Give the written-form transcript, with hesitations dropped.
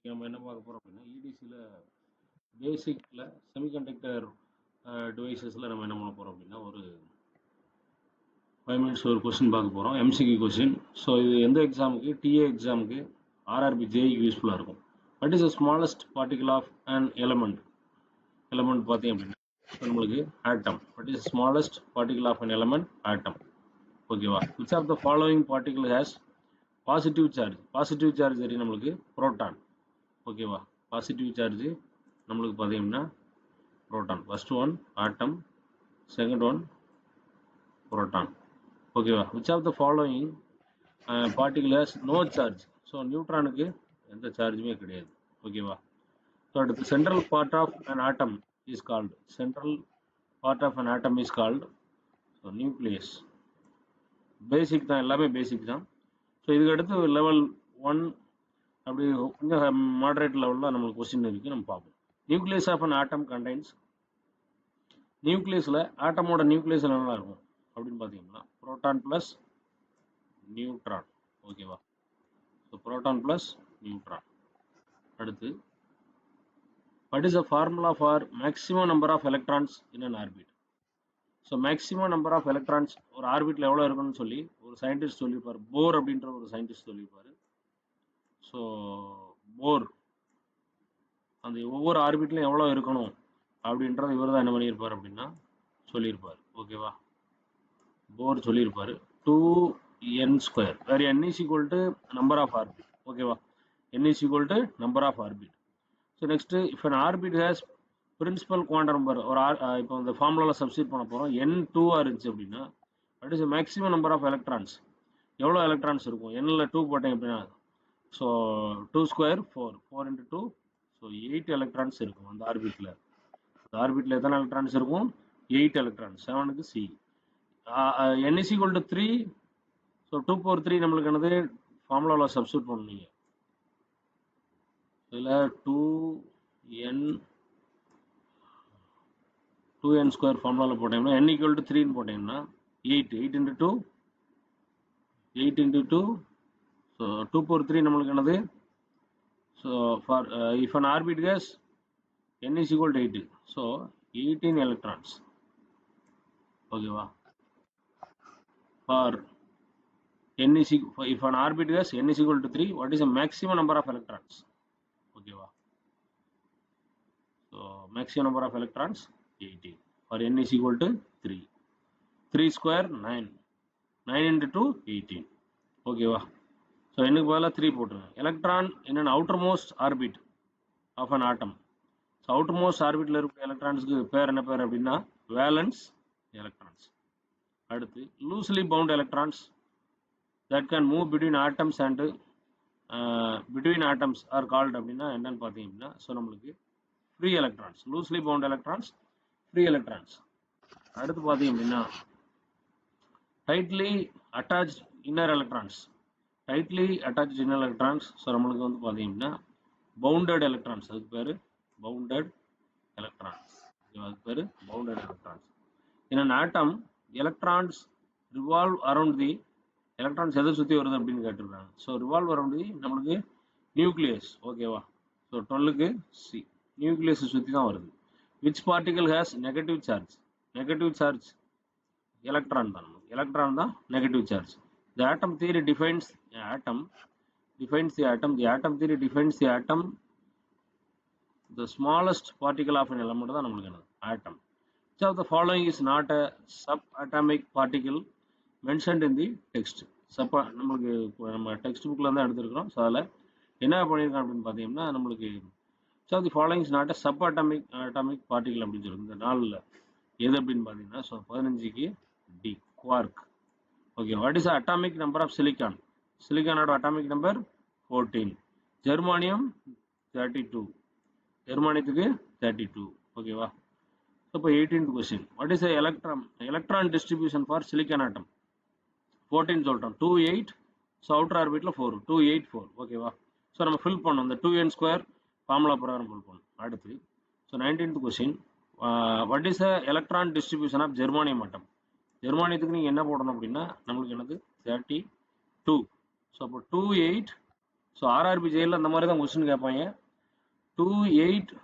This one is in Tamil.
இன்னைக்கு நம்ம என்ன பார்க்க போறோம் அப்படின்னா இடிசியில் பேசிக்கில் செமிகண்டக்டர் டிவைசஸில் நம்ம என்ன பண்ண போகிறோம் அப்படின்னா ஒரு 5 மினிட்ஸ் ஒரு கொஸ்டின் பார்க்க போகிறோம், எம்சிக்யூ கொஸ்டின். ஸோ இது எந்த எக்ஸாமுக்கு? டிஏ எக்ஸாமுக்கு, ஆர்ஆர்பி ஜேஇக்கு யூஸ்ஃபுல்லாக இருக்கும். What is the smallest particle of an element பார்த்தீங்க அப்படின்னா நம்மளுக்கு atom. What is smallest particle of an element? Atom. ஓகேவா? Which of the following particle has positive charge? Positive charge தெரியும் நம்மளுக்கு, புரோட்டான். ஓகேவா? பாசிட்டிவ் சார்ஜ் நம்மளுக்கு பார்த்தீங்கன்னா proton. First one atom, second one proton. ஓகேவா? Which of the following particle has no charge? So நியூட்ரானுக்கு எந்த சார்ஜுமே கிடையாது. ஓகேவா? ஸோ அடுத்து central part of an atom is called. Central part of an atom is called so nucleus. Basic தான், எல்லாமே பேசிக் தான். ஸோ இதுக்கு அடுத்து லெவல் 1 அப்படி கொஞ்சம் மாடரேட் லெவலில் நம்மளுக்கு கொஸ்டின் இருக்குது, நம்ம பார்ப்போம். Nucleus of an atom contains. நியூக்ளியஸில் ஆட்டமோட நியூக்ளியஸ் என்னெல்லாம் இருக்கும் அப்படின்னு பார்த்தீங்கன்னா புரோட்டான் ப்ளஸ் நியூட்ரான். ஓகேவா? So proton plus neutron. அடுத்து what is the formula for maximum number of electrons in an orbit? So maximum number of electrons ஒரு ஆர்பிட்டில் எவ்வளோ இருக்குன்னு சொல்லி ஒரு சயின்டிஸ்ட் சொல்லியிருப்பார். போர் அப்படின்ற ஒரு சயின்டிஸ்ட் சொல்லியிருப்பார். ஸோ போர் அந்த ஒவ்வொரு ஆர்பிட்லையும் எவ்வளோ இருக்கணும் அப்படின்றத இவர் தான் என்ன பண்ணியிருப்பார் அப்படின்னா சொல்லியிருப்பார். ஓகேவா? போர் சொல்லியிருப்பார் 2n², வேறு n is equal to number of orbit. ஓகேவா? n is equal to number of orbit. So next if an orbit has principal quantum number ஒரு இப்போ இந்த ஃபார்முலாவில் சப்ஸ்டிட் பண்ண போகிறோம். n2 இருந்துச்சு அப்படின்னா that is maximum number of electrons. எவ்வளோ எலக்ட்ரான்ஸ் இருக்கும்? n-ல 2 போட்டேன் அப்படின்னா ஸோ 2² 4, 4 × 2 ஸோ 8 எலக்ட்ரான்ஸ் இருக்கும் அந்த ஆர்பிட்டில். அந்த ஆர்பிட்டில் எத்தனை எலக்ட்ரான்ஸ் இருக்கும்? 8 எலக்ட்ரான்ஸ். 7க்கு C. n is equal to 3. So 2/3 நம்மளுக்கு என்னது ஃபார்முலாவில் சப்ஸ்டிட் பண்ணுவீங்க. இதில் 2n² ஃபார்முலாவில் போட்டீங்கன்னா n equal to 3ன்னு போட்டீங்கன்னா 8 × 2 8 × 2 ஸோ 2/3 நம்மளுக்கு என்னது? So for if an orbit has n is equal to 8, so 18 electrons. ஓகேவா? For n is if an orbit has n is equal to 3, what is the maximum number of electrons? ஓகேவா? So maximum number of electrons 18 for n is equal to 3. 3² 9, 9 × 2 18. ஓகேவா? ஸோ என்னுக்கு பதிலாக 3 போட்டுருங்க. Electron in an outermost orbit of an atom. So outermost ஆர்பிட்டில் இருக்கிற எலக்ட்ரான்ஸுக்கு பேர் என்ன பேர் அப்படின்னா வேலன்ஸ் எலக்ட்ரான்ஸ். அடுத்து loosely bound electrons that can move between atoms and between atoms are called அப்படின்னா என்னன்னு பார்த்தீங்கன்னா ஸோ நம்மளுக்கு free electrons. Loosely bound electrons free electrons. அடுத்து பார்த்தீங்க அப்படின்னா tightly attach inner electrons. Tightly attach inner electrons so நம்மளுக்கு வந்து பார்த்தீங்கன்னா பவுண்டட் எலக்ட்ரான்ஸ். அதுக்கு பேர் பவுண்டட் எலக்ட்ரான்ஸ். அதுக்கு பேர் bounded electrons. In an atom electrons revolve around the electrons எதை சுற்றி வருது அப்படின்னு கேட்டுருக்காங்க. ஸோ ரிவால்வ் அரவுண்ட் தி நம்மளுக்கு நியூக்ளியஸ். ஓகேவா? ஸோ 12க்கு C, நியூக்ளியஸை சுற்றி தான் வருது. Which particle has negative charge? Negative charge electron தான். நமக்கு எலக்ட்ரான் தான் negative charge. The atom theory defines atom defines the atom. The atom theory defines the atom, the smallest particle of an element தான் நம்மளுக்கு என்னது atom. Which of the following is not a subatomic particle mentioned in the text? நம்மளுக்கு நம்ம டெக்ஸ்ட் புக்கில் தான் எடுத்துருக்கிறோம். ஸோ அதில் என்ன பண்ணியிருக்கோம் அப்படின்னு பார்த்தீங்கன்னா நம்மளுக்கு which of the following is not a subatomic particle அப்படின்னு சொல்லி இந்த நாளில் எது அப்படின்னு பார்த்தீங்கன்னா ஸோ 15க்கு D, quark. Okay. What is atomic number of silicon? சிலிக்கானோட அட்டாமிக் நம்பர் 14. ஜெர்மானியம் 32. ஜெர்மானியத்துக்கு 32. ஓகேவா? இப்போ 18th question. What is electron distribution for silicon atom? 14 சொல்லிட்டோம். 2 8. So outer orbit 4, 2 8 4. ஓகேவா? ஸோ நம்ம ஃபில் பண்ணோம். இந்த 2n² ஃபார்முலா பிரகாரம் ஃபில் பண்ணோம். அடுத்து so 19th question. What is electron distribution of germanium atom? ஜெர்மானியத்துக்கு நீங்கள் என்ன போடணும் அப்படின்னா நம்மளுக்கு என்னது 32. ஸோ அப்போ 2 8 ஸோ ஆர்ஆர்பி ஜெயிலில் அந்த மாதிரி தான் கொஸ்டின் கேட்பாங்க. 2, 8,